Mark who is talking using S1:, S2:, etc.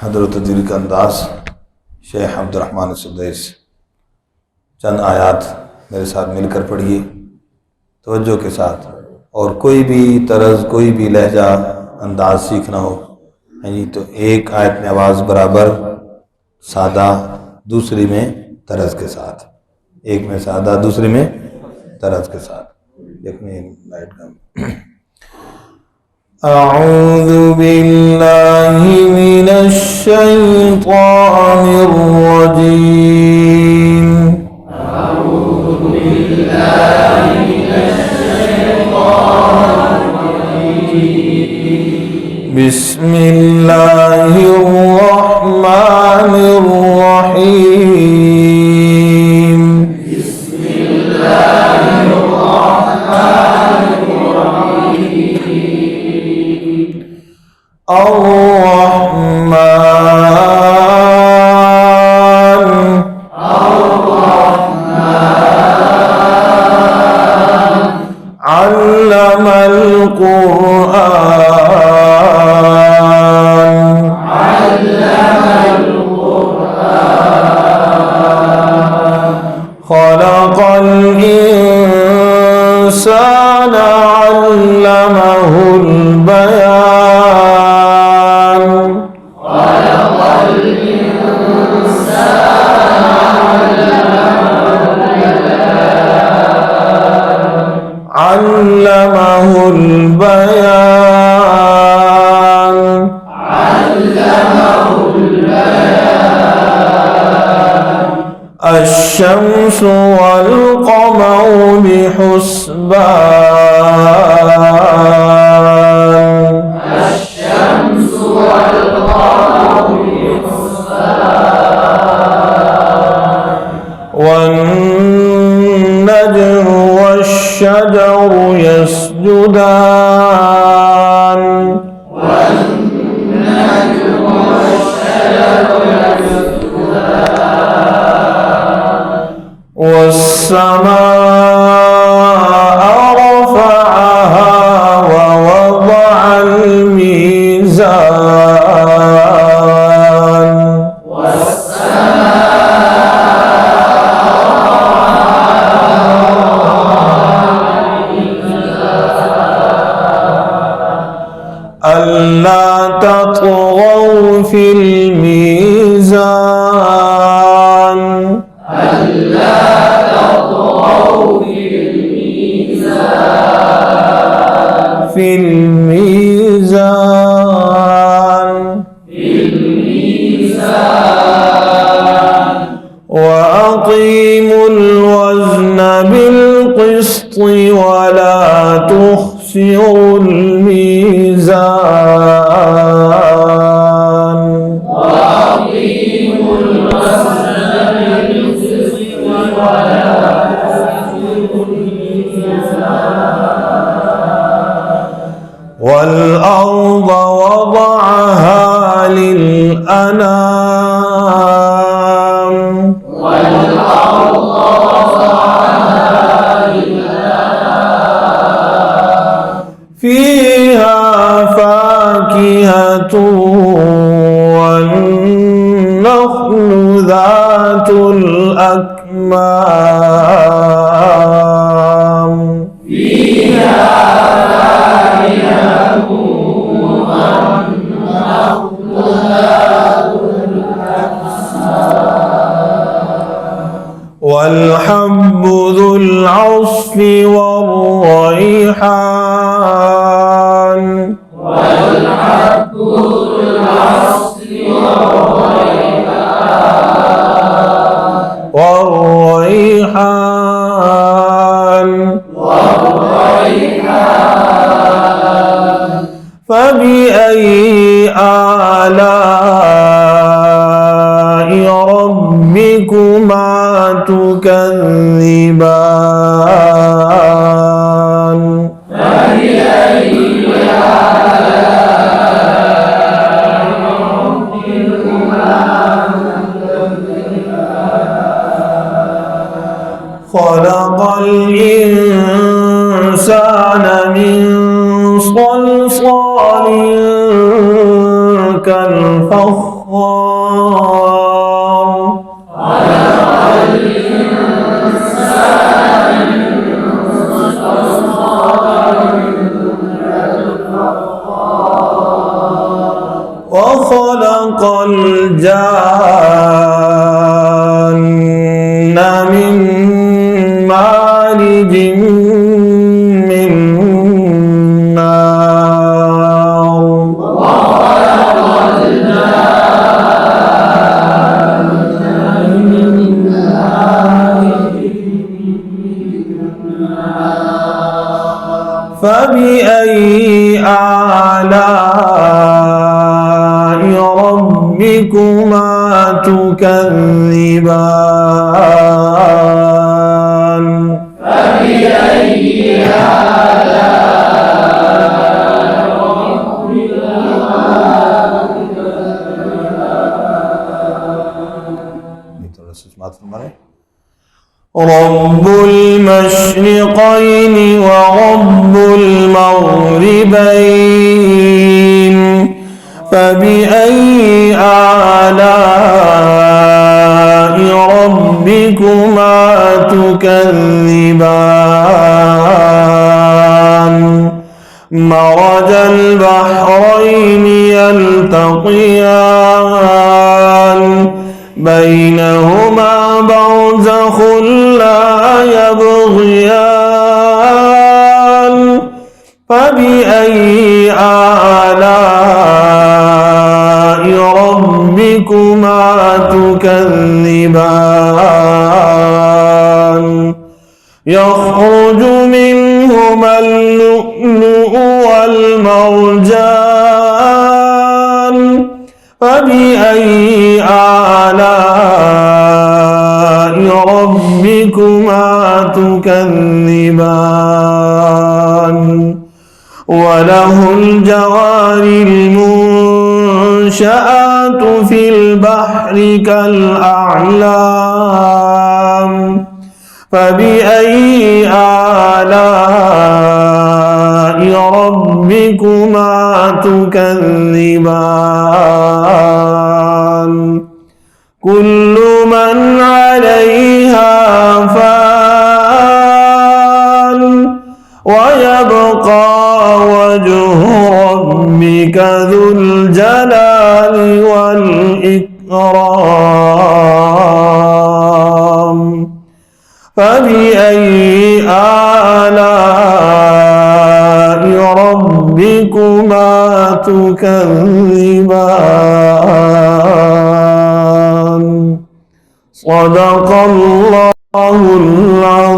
S1: हज़रत दिल का अंदाज शेख अब्दुर्रहमान सुदैस चंद आयात मेरे साथ मिलकर पढ़िए तवज्जो के साथ। और कोई भी तर्ज कोई भी लहजा अंदाज सीखना हो यानी तो एक आयत में आवाज़ बराबर सादा, दूसरी में तर्ज के साथ, एक में सादा दूसरी में तर्ज के साथ। देखने लाइट का अऊज़ु बिल्लाहि मिनश शैतानिर रजीम। अऊज़ु बिल्लाहि मिनश शैतानिर रजीम। बिस्मिल्लाहिर रहमानिर रहीम। बिस्मिल्लाहिर रहमानिर रहीम। अर्रहमान अल्लमल कुरआन खलक़ल इंसान अल्लमहुल बयान। अल्लमहुल बयान। अश-शम्सु वल क़मरु बिहुस्बान। अश-शम्सु वल क़मरु बिहुस्बान। वन-नज्मु वश-शजरु यस्जुदान। वन-नज्मु वश-शजरु वस्समाअ रफ़अहा व वضعल मीज़ान। अल्ला तत्गौ फिल मीज़ान। फिल मीज़ान। व अक़ीमुल वज़्न बिल क़िस्ति व ला तुख़्सिरुल मीज़ान। वल-अर्ज़ वज़अहा लिल-अनाम। फ़ीहा फ़ाकिहतुन वन-नख़्लु ज़ातुल अकमाम। वल-हब्बु ज़ुल-अस्फ़ि वर-रैहान। वर-रैहान। फ़बि-अय्यि आलाइ रब्बिकुमा तुकज़्ज़िबान। खलक़ल इंसान मिन सलसालिन कल-फख़्खार। وخلق الجان من مارج من نار فبأي آلاء ربكما تكذبان فبأي آلاء ربكما تكذبان رب المشرقين ورب المغربين فبأي آلاء ربكما تكذبان مرج البحرين يلتقيان بينهما برزخ لا يبغيان فبأي آلاء ربكما تكذبان يخرج منهما اللؤلؤ والمرجان فبأي آلاء ربكما تكذبان وله الجوار المنشآت في البحر كالأعلام فبأي آلاء ربكما تكذبان كل من عليها فان ويبقى وجه ربك ذو الجلال والإكرام فبأي آلاء ربكما تكذبان صدق الله العظيم.